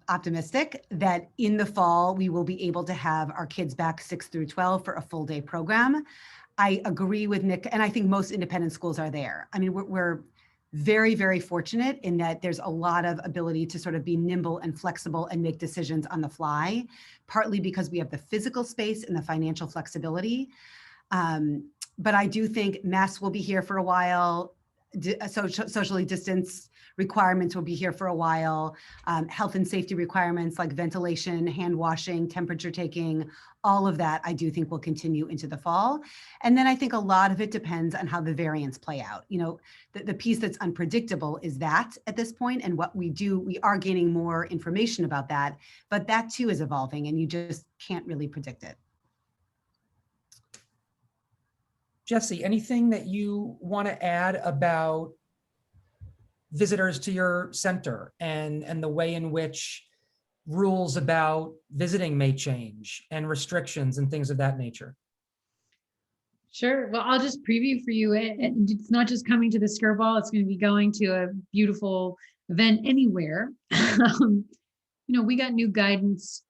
optimistic that in the fall, we will be able to have our kids back 6 through 12 for a full day program. I agree with Nick, and I think most independent schools are there. I mean, we're very, very fortunate in that there's a lot of ability to sort of be nimble and flexible and make decisions on the fly, partly because we have the physical space and the financial flexibility. But I do think masks will be here for a while, socially distanced requirements will be here for a while. Health and safety requirements like ventilation, hand washing, temperature taking, all of that I do think will continue into the fall. And then I think a lot of it depends on how the variants play out. You know, the piece that's unpredictable is that at this point, and what we do, we are gaining more information about that, but that too is evolving and you just can't really predict it. Jessie, anything that you want to add about visitors to your center and the way in which rules about visiting may change and restrictions and things of that nature? Sure. Well, I'll just preview for you. It's not just coming to the Skirball. It's going to be going to a beautiful event anywhere. You know, we got new guidance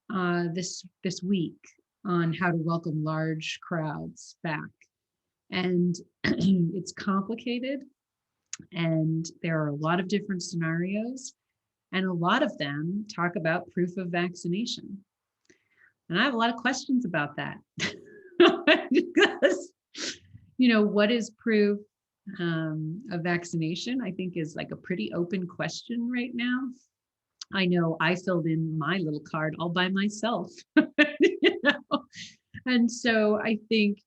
this week on how to welcome large crowds back. And it's complicated. And there are a lot of different scenarios. And a lot of them talk about proof of vaccination. And I have a lot of questions about that. Because, you know, what is proof of vaccination? I think is like a pretty open question right now. I know I filled in my little card all by myself. You know? And so I think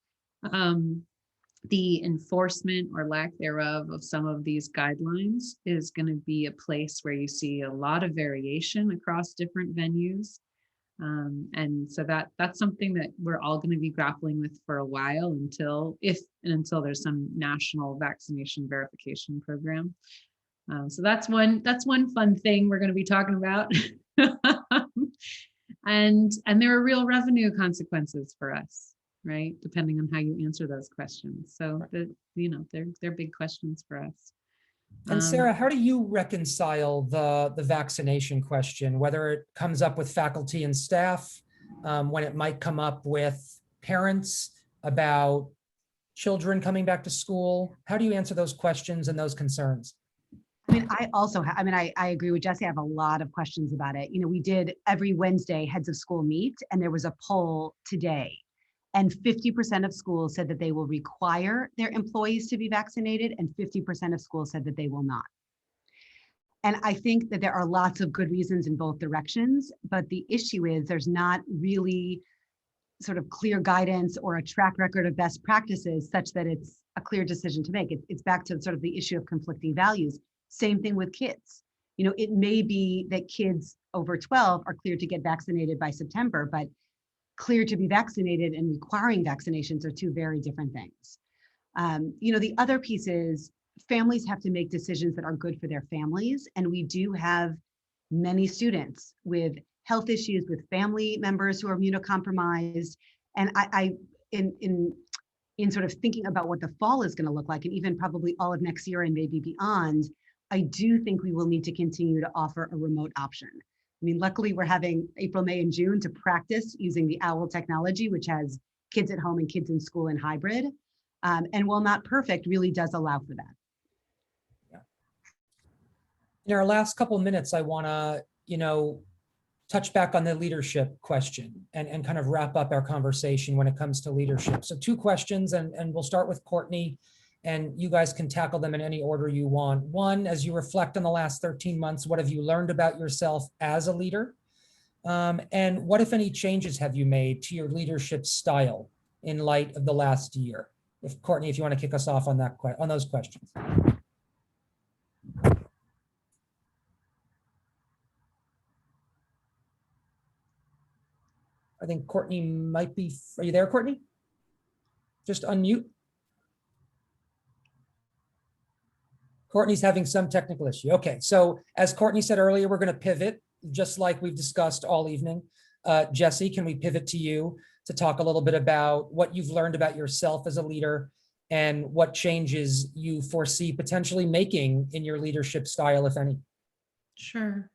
the enforcement or lack thereof of some of these guidelines is going to be a place where you see a lot of variation across different venues. And so that's something that we're all going to be grappling with for a while until there's some national vaccination verification program. So that's one fun thing we're going to be talking about. And there are real revenue consequences for us, right? Depending on how you answer those questions. So they're big questions for us. And Sarah, how do you reconcile the vaccination question, whether it comes up with faculty and staff, when it might come up with parents about children coming back to school? How do you answer those questions and those concerns? I mean, I agree with Jessie. I have a lot of questions about it. You know, we did every Wednesday heads of school meet, and there was a poll today. And 50% of schools said that they will require their employees to be vaccinated, and 50% of schools said that they will not. And I think that there are lots of good reasons in both directions, but the issue is there's not really sort of clear guidance or a track record of best practices such that it's a clear decision to make. It's back to sort of the issue of conflicting values. Same thing with kids. You know, it may be that kids over 12 are cleared to get vaccinated by September, but clear to be vaccinated and requiring vaccinations are two very different things. You know, the other piece is families have to make decisions that are good for their families. And we do have many students with health issues, with family members who are immunocompromised. And in sort of thinking about what the fall is going to look like, and even probably all of next year and maybe beyond, I do think we will need to continue to offer a remote option. I mean, luckily we're having April, May, and June to practice using the OWL technology, which has kids at home and kids in school and hybrid. And while not perfect, really does allow for that. Yeah. In our last couple of minutes, I want to, touch back on the leadership question and kind of wrap up our conversation when it comes to leadership. So 2 questions, and we'll start with Courtney, and you guys can tackle them in any order you want. One, as you reflect on the last 13 months, what have you learned about yourself as a leader? And what, if any, changes have you made to your leadership style in light of the last year? Courtney, if you want to kick us off on those questions. I think Courtney might be, are you there, Courtney? Just unmute. Courtney's having some technical issue. Okay, so as Courtney said earlier, we're going to pivot, just like we've discussed all evening. Jessie, can we pivot to you to talk a little bit about what you've learned about yourself as a leader and what changes you foresee potentially making in your leadership style, if any? Sure.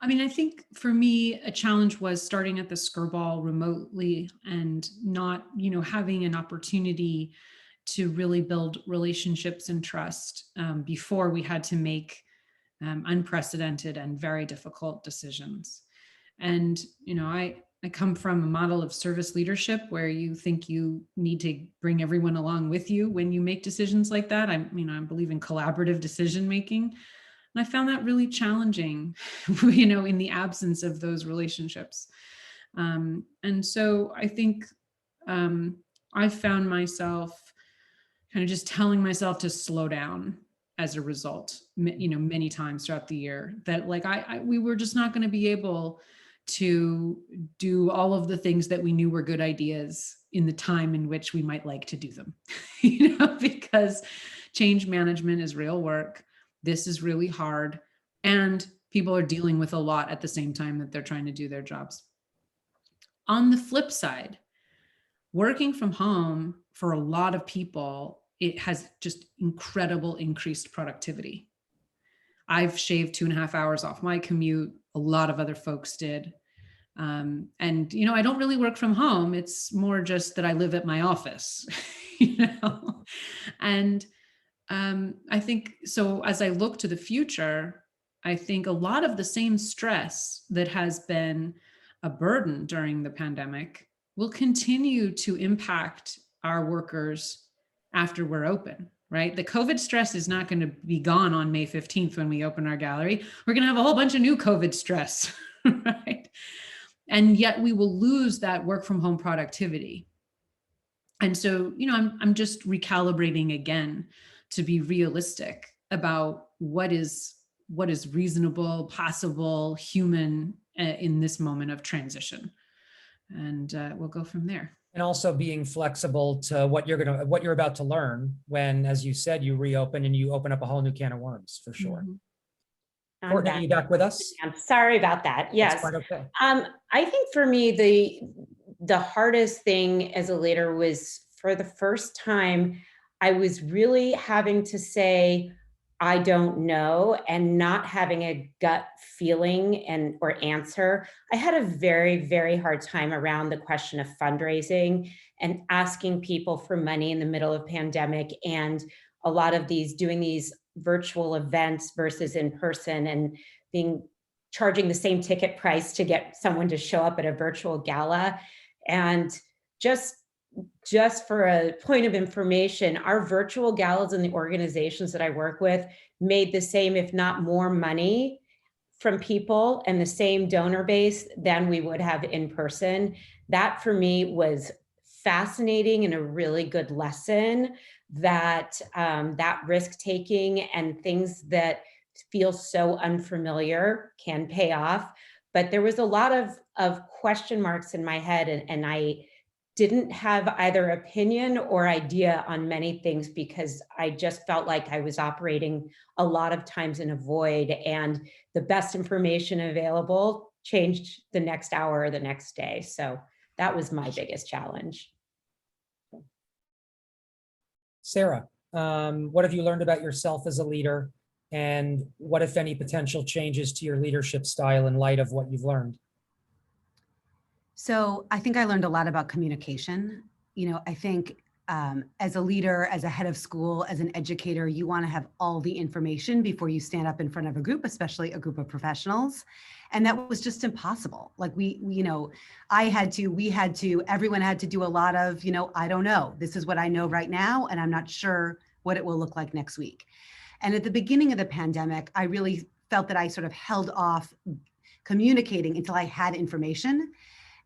I mean, I think for me, a challenge was starting at the Skirball remotely and not, having an opportunity to really build relationships and trust before we had to make unprecedented and very difficult decisions. And, I come from a model of service leadership where you think you need to bring everyone along with you when you make decisions like that. I believe in collaborative decision making. And I found that really challenging, you know, in the absence of those relationships. And so I think I found myself kind of just telling myself to slow down as a result, you know, many times throughout the year, that like we were just not going to be able to do all of the things that we knew were good ideas in the time in which we might like to do them, you know, because change management is real work. This is really hard. And people are dealing with a lot at the same time that they're trying to do their jobs. On the flip side, working from home for a lot of people, it has just incredible increased productivity. I've shaved 2.5 hours off my commute. A lot of other folks did. And, you know, I don't really work from home. It's more just that I live at my office, you know? And I think, so as I look to the future, I think a lot of the same stress that has been a burden during the pandemic will continue to impact our workers after we're open, right? The COVID stress is not going to be gone on May 15th when we open our gallery. We're going to have a whole bunch of new COVID stress, right? And yet we will lose that work from home productivity. And so, you know, I'm just recalibrating again to be realistic about what is reasonable, possible, human in this moment of transition. And we'll go from there. And also being flexible to what you're about to learn when, as you said, you reopen and you open up a whole new can of worms, for sure. Mm-hmm. Courtney, are you back with us? I'm sorry about that. Yes. That's quite okay. I think for me, the hardest thing as a leader was, for the first time, I was really having to say, I don't know, and not having a gut feeling or answer. I had a very, very hard time around the question of fundraising and asking people for money in the middle of pandemic, and a lot of doing these virtual events versus in person, and charging the same ticket price to get someone to show up at a virtual gala. And just for a point of information, our virtual galas and the organizations that I work with made the same, if not more, money from people and the same donor base than we would have in person. That for me was fascinating and a really good lesson, that that risk taking and things that feel so unfamiliar can pay off. But there was a lot of question marks in my head, and I didn't have either opinion or idea on many things, because I just felt like I was operating a lot of times in a void, and the best information available changed the next hour or the next day. So that was my biggest challenge. Sarah, what have you learned about yourself as a leader, and what, if any, potential changes to your leadership style in light of what you've learned? So I think I learned a lot about communication. You know, I think as a leader, as a head of school, as an educator, you want to have all the information before you stand up in front of a group, especially a group of professionals. And that was just impossible. Like you know, everyone had to do a lot of, you know, I don't know, this is what I know right now, and I'm not sure what it will look like next week. And at the beginning of the pandemic, I really felt that I sort of held off communicating until I had information.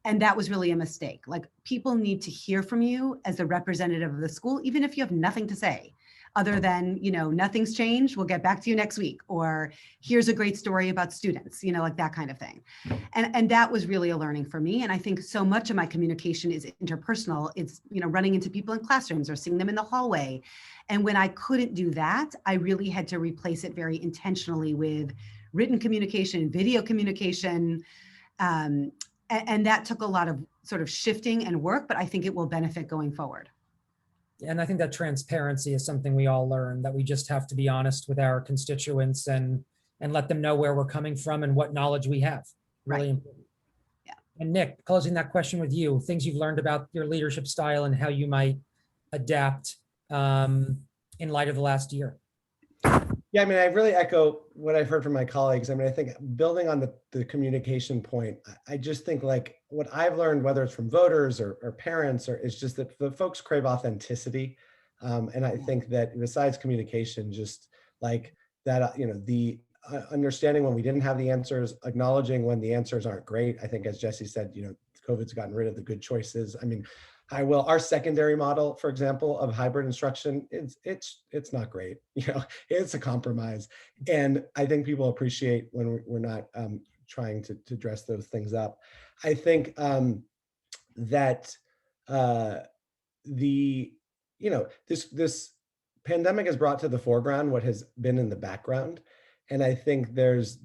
And that was really a mistake. Like, people need to hear from you as a representative of the school, even if you have nothing to say other than, you know, nothing's changed, we'll get back to you next week, or here's a great story about students, you know, like that kind of thing. And that was really a learning for me. And I think so much of my communication is interpersonal. It's, you know, running into people in classrooms or seeing them in the hallway. And when I couldn't do that, I really had to replace it very intentionally with written communication, video communication, and that took a lot of sort of shifting and work, but I think it will benefit going forward. And I think that transparency is something we all learn, that we just have to be honest with our constituents and let them know where we're coming from and what knowledge we have. Really important. Yeah. And Nick, closing that question with you, things you've learned about your leadership style and how you might adapt in light of the last year. Yeah, I mean, I really echo what I've heard from my colleagues. I mean, I think building on the communication point, I just think like what I've learned, whether it's from voters or parents, is just that the folks crave authenticity. And I think that besides communication, just like that, you know, the understanding when we didn't have the answers, acknowledging when the answers aren't great. I think, as Jessie said, COVID's gotten rid of the good choices. I mean, our secondary model, for example, of hybrid instruction, it's not great. It's a compromise. And I think people appreciate when we're not trying to dress those things up. I think that this pandemic has brought to the foreground what has been in the background. And I think there's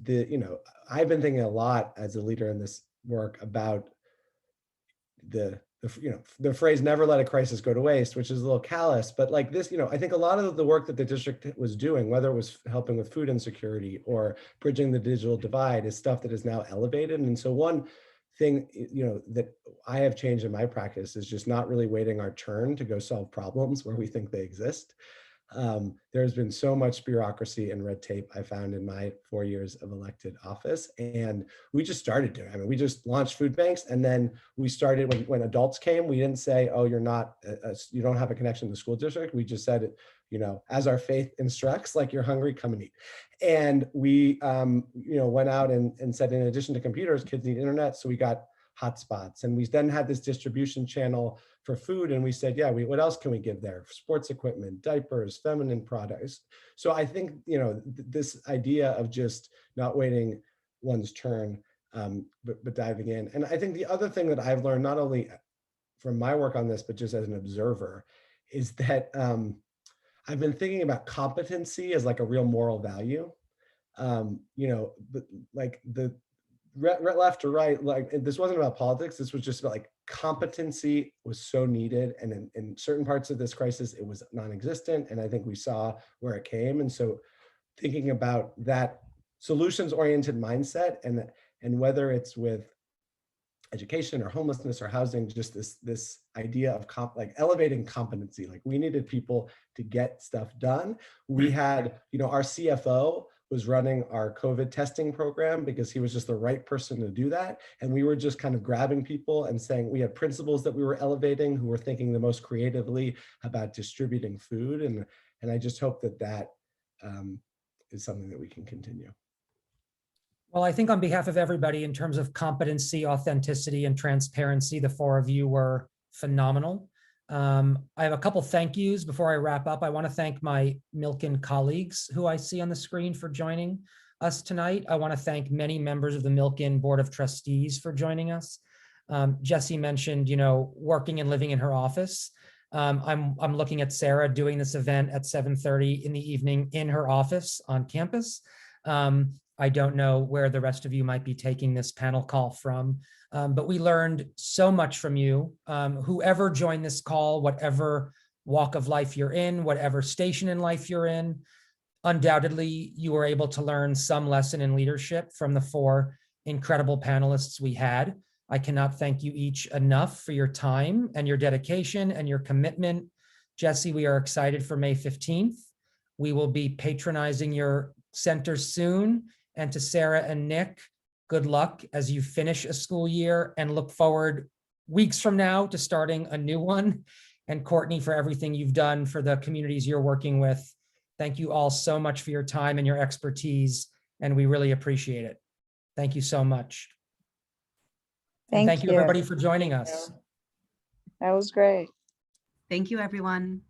I've been thinking a lot as a leader in this work about the phrase "never let a crisis go to waste," which is a little callous, but like this, I think a lot of the work that the district was doing, whether it was helping with food insecurity or bridging the digital divide, is stuff that is now elevated. And so one thing, that I have changed in my practice is just not really waiting our turn to go solve problems where we think they exist. There's been so much bureaucracy and red tape I found in my 4 years of elected office, and we just started doing. I mean, we just launched food banks, and then we started when adults came. We didn't say, "Oh, you don't have a connection to the school district." We just said, as our faith instructs, like, "You're hungry, come and eat." And we, went out and said, in addition to computers, kids need internet, so we got hotspots, and we then had this distribution channel for food, and we said, what else can we give there? Sports equipment, diapers, feminine products. So I think, this idea of just not waiting one's turn, but diving in. And I think the other thing that I've learned, not only from my work on this, but just as an observer, is that I've been thinking about competency as like a real moral value. Like the left or right, like, this wasn't about politics. This was just about, like, competency was so needed. And in certain parts of this crisis, it was non-existent. And I think we saw where it came. And so thinking about that solutions-oriented mindset, and whether it's with education or homelessness or housing, just this idea of elevating competency. Like, we needed people to get stuff done. We had, our CFO was running our COVID testing program because he was just the right person to do that. And we were just kind of grabbing people and saying, we had principals that we were elevating who were thinking the most creatively about distributing food. And I just hope that is something that we can continue. Well, I think on behalf of everybody, in terms of competency, authenticity, and transparency, the four of you were phenomenal. I have a couple thank yous before I wrap up. I want to thank my Milken colleagues who I see on the screen for joining us tonight. I want to thank many members of the Milken Board of Trustees for joining us. Jessie mentioned, working and living in her office. I'm looking at Sarah doing this event at 7:30 in the evening in her office on campus. I don't know where the rest of you might be taking this panel call from, but we learned so much from you. Whoever joined this call, whatever walk of life you're in, whatever station in life you're in, undoubtedly you were able to learn some lesson in leadership from the four incredible panelists we had. I cannot thank you each enough for your time and your dedication and your commitment. Jessie, we are excited for May 15th. We will be patronizing your center soon. And to Sarah and Nick, good luck as you finish a school year, and look forward weeks from now to starting a new one. And Courtney, for everything you've done for the communities you're working with. Thank you all so much for your time and your expertise, and we really appreciate it. Thank you so much. Thank you everybody for joining us. That was great. Thank you, everyone.